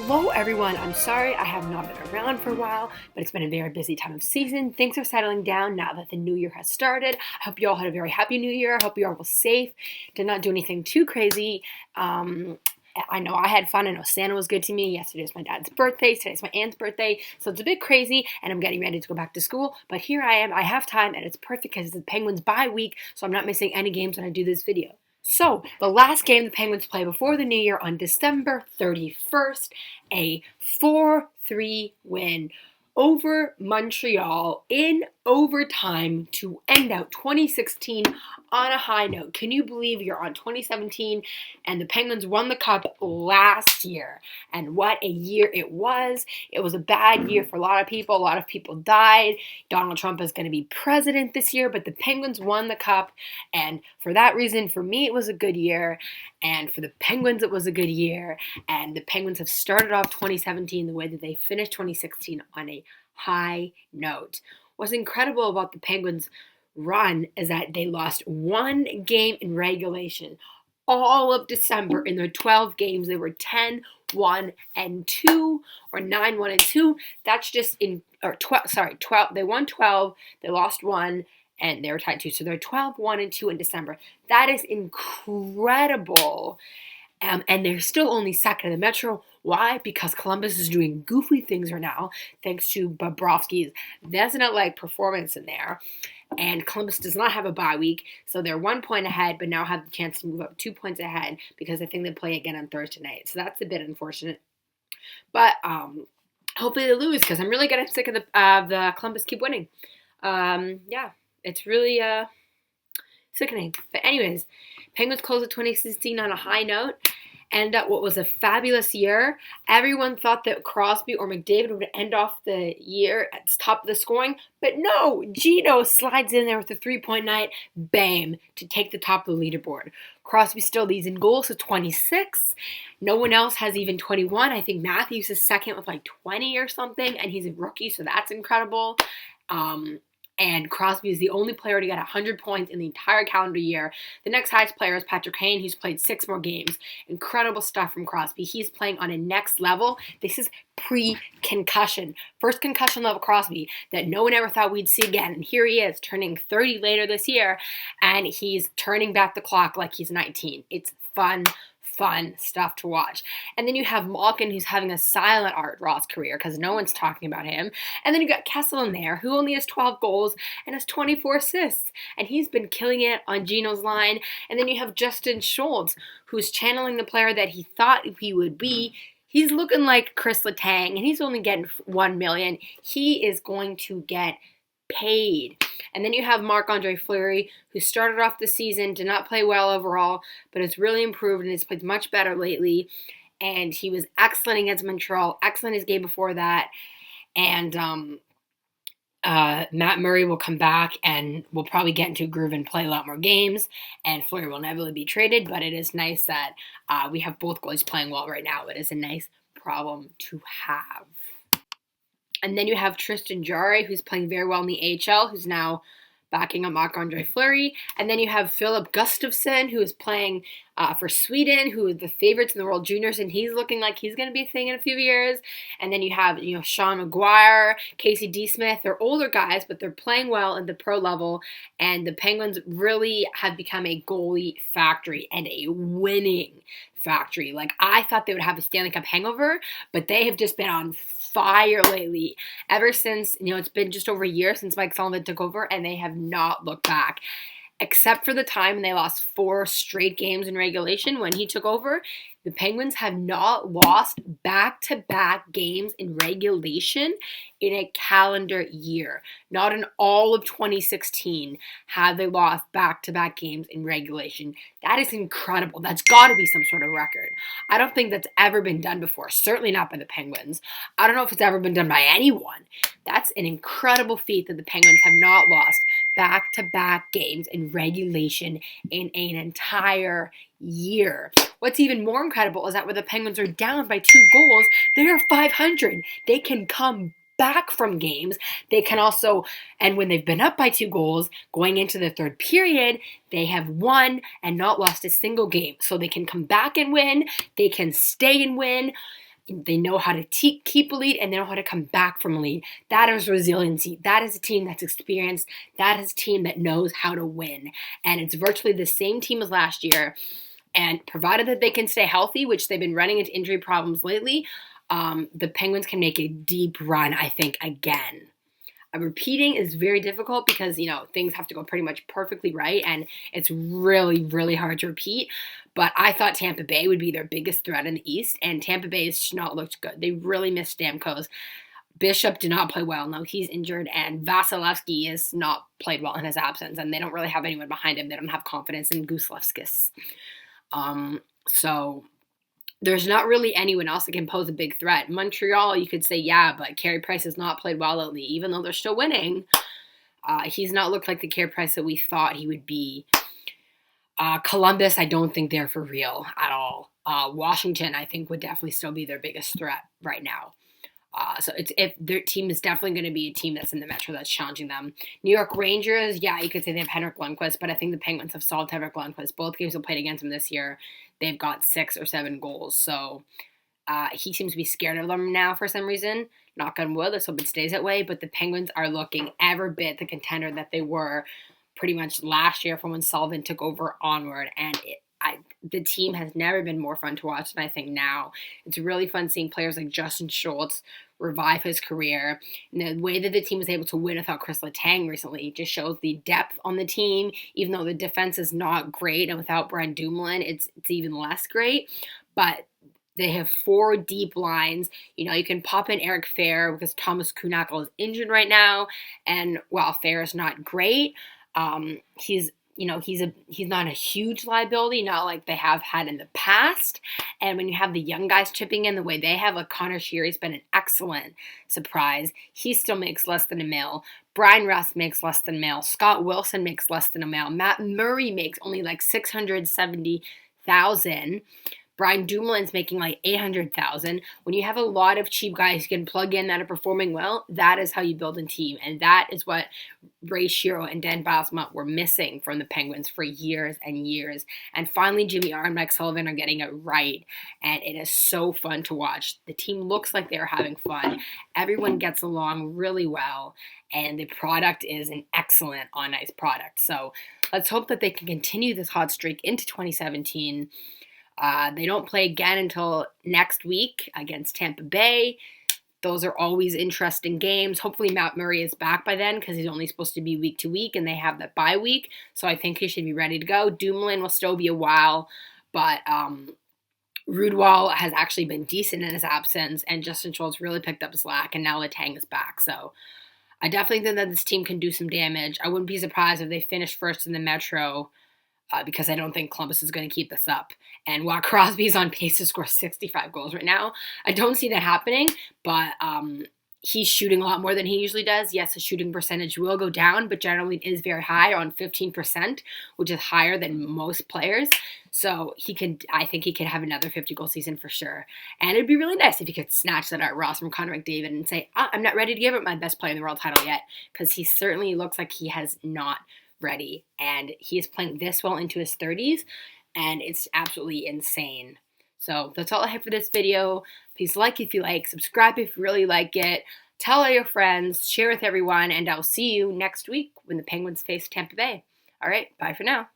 Hello everyone, I'm sorry I have not been around for a while, but it's been a very busy time of season. Things are settling down now that the new year has started. I hope you all had a very happy new year. I hope you all were safe, did not do anything too crazy. I know I had fun. I know Santa was good to me. Yesterday was my dad's birthday. Today's my aunt's birthday. So it's a bit crazy and I'm getting ready to go back to school. But here I am. I have time and it's perfect because it's the Penguins bye week. So I'm not missing any games when I do this video. So, the last game the Penguins play before the new year on December 31st, a 4-3 win over Montreal in overtime to end out 2016 on a high note. Can you believe you're on 2017 and the Penguins won the cup last year? And what a year it was. It was a bad year for a lot of people. A lot of people died. Donald Trump is going to be president this year, but the Penguins won the cup. And for that reason, for me, it was a good year. And for the Penguins, it was a good year. And the Penguins have started off 2017 the way that they finished 2016 on a high note. What's incredible about the Penguins' run is that they lost one game in regulation. All of December in their 12 games, they were 10-1-2 or 9-1-2. That's just in, or 12. They won 12, they lost one, and they were tied 2. So they're 12-1-2 in December. That is incredible. And they're still only second in the Metro. Why? Because Columbus is doing goofy things right now, thanks to Bobrovsky's Vezina-like performance in there. And Columbus does not have a bye week, so they're 1 point ahead, but now have the chance to move up 2 points ahead because I think they play again on Thursday night. So that's a bit unfortunate. But hopefully they lose because I'm really getting sick of the Columbus keep winning. Yeah, it's really sickening. But anyways, Penguins closed the 2016 on a high note. And what was a fabulous year. Everyone thought that Crosby or McDavid would end off the year at the top of the scoring. But no, Gino slides in there with a 3-point night. Bam, to take the top of the leaderboard. Crosby still leads in goals with 26. No one else has even 21. I think Matthews is second with like 20 or something. And he's a rookie, so that's incredible. And Crosby is the only player to get 100 points in the entire calendar year. The next highest player is Patrick Kane, who's played 6 more games. Incredible stuff from Crosby. He's playing on a next level. This is pre-concussion. First concussion level Crosby that no one ever thought we'd see again. And here he is, turning 30 later this year, and he's turning back the clock like he's 19. It's fun stuff to watch. And then you have Malkin, who's having a silent Art Ross career because no one's talking about him. And then you got Kessel in there, who only has 12 goals and has 24 assists. And he's been killing it on Gino's line. And then you have Justin Schultz, who's channeling the player that he thought he would be. He's looking like Chris Letang, and he's only getting $1 million. He is going to get paid. And then you have Marc-Andre Fleury, who started off the season, did not play well overall, but has really improved and has played much better lately. And he was excellent against Montreal, excellent his game before that. And Matt Murray will come back and will probably get into a groove and play a lot more games. And Fleury will never be traded, but it is nice that we have both goalies playing well right now. It is a nice problem to have. And then you have Tristan Jarry, who's playing very well in the AHL, who's now backing up Marc-Andre Fleury. And then you have Philip Gustafsson, who is playing for Sweden, who is the favorites in the World Juniors, and he's looking like he's going to be a thing in a few years. And then you have, Sean McGuire, Casey D. Smith. They're older guys, but they're playing well at the pro level. And the Penguins really have become a goalie factory and a winning factory. Like, I thought they would have a Stanley Cup hangover, but they have just been on fire lately. Ever since, it's been just over a year since Mike Sullivan took over, and they have not looked back. Except for the time when they lost 4 straight games in regulation when he took over, the Penguins have not lost back-to-back games in regulation in a calendar year. Not in all of 2016 have they lost back-to-back games in regulation. That is incredible. That's got to be some sort of record. I don't think that's ever been done before. Certainly not by the Penguins. I don't know if it's ever been done by anyone. That's an incredible feat that the Penguins have not lost back-to-back games in regulation in an entire year. What's even more incredible is that when the Penguins are down by 2 goals, they are 500. They can come back from games. They can also, and when they've been up by 2 goals, going into the third period, they have won and not lost a single game. So they can come back and win. They can stay and win. They know how to keep a lead, and they know how to come back from a lead. That is resiliency. That is a team that's experienced. That is a team that knows how to win. And it's virtually the same team as last year. And provided that they can stay healthy, which they've been running into injury problems lately, the Penguins can make a deep run, I think, again. Repeating is very difficult because, things have to go pretty much perfectly right, and it's really, really hard to repeat. But I thought Tampa Bay would be their biggest threat in the East, and Tampa Bay has not looked good. They really missed Stamkos. Bishop did not play well. No, he's injured, and Vasilevsky has not played well in his absence, and they don't really have anyone behind him. They don't have confidence in Guslevskis. So there's not really anyone else that can pose a big threat. Montreal, you could say, yeah, but Carey Price has not played well lately, even though they're still winning. He's not looked like the Carey Price that we thought he would be. Columbus, I don't think they're for real at all. Washington, I think, would definitely still be their biggest threat right now. So if their team is definitely going to be a team that's in the Metro that's challenging them. New York Rangers, yeah, you could say they have Henrik Lundqvist, but I think the Penguins have solved Henrik Lundqvist. Both games have played against him this year. They've got 6 or 7 goals. So he seems to be scared of them now for some reason. Knock on wood, let's hope it stays that way. But the Penguins are looking every bit the contender that they were pretty much last year from when Sullivan took over onward. And the team has never been more fun to watch than I think now. It's really fun seeing players like Justin Schultz revive his career. And the way that the team was able to win without Chris Letang recently just shows the depth on the team. Even though the defense is not great, and without Brian Dumoulin, it's even less great. But they have 4 deep lines. You can pop in Eric Fehr because Thomas Kuhnhackl is injured right now. And while Fehr is not great, he's not a huge liability, not like they have had in the past. And when you have the young guys chipping in the way they have, like Connor Sheary's been an excellent surprise. He still makes less than $1 million. Brian Rust makes less than $1 million. Scott Wilson makes less than $1 million. Matt Murray makes only like $670,000. Brian Dumoulin's making like $800,000. When you have a lot of cheap guys you can plug in that are performing well, that is how you build a team. And that is what Ray Shero and Dan Bylsma were missing from the Penguins for years and years. And finally, Jimmy R and Mike Sullivan are getting it right. And it is so fun to watch. The team looks like they're having fun. Everyone gets along really well. And the product is an excellent on-ice product. So let's hope that they can continue this hot streak into 2017. They don't play again until next week against Tampa Bay. Those are always interesting games. Hopefully Matt Murray is back by then because he's only supposed to be week to week and they have that bye week. So I think he should be ready to go. Dumoulin will still be a while, but Rudwall has actually been decent in his absence, and Justin Schultz really picked up slack, and now Letang is back. So I definitely think that this team can do some damage. I wouldn't be surprised if they finish first in the Metro. Because I don't think Columbus is going to keep this up. And while Crosby's on pace to score 65 goals right now, I don't see that happening, but he's shooting a lot more than he usually does. Yes, his shooting percentage will go down, but generally it is very high, on 15%, which is higher than most players. So I think he could have another 50-goal season for sure. And it'd be really nice if he could snatch that at Ross from Connor McDavid and say, I'm not ready to give it my best player in the world title yet, because he certainly looks like he has not ready, and he is playing this well into his 30s, and it's absolutely insane. So that's all I have for this video. Please like if you like, subscribe if you really like it, tell all your friends, share with everyone, and I'll see you next week when the Penguins face Tampa Bay. All right, bye for now.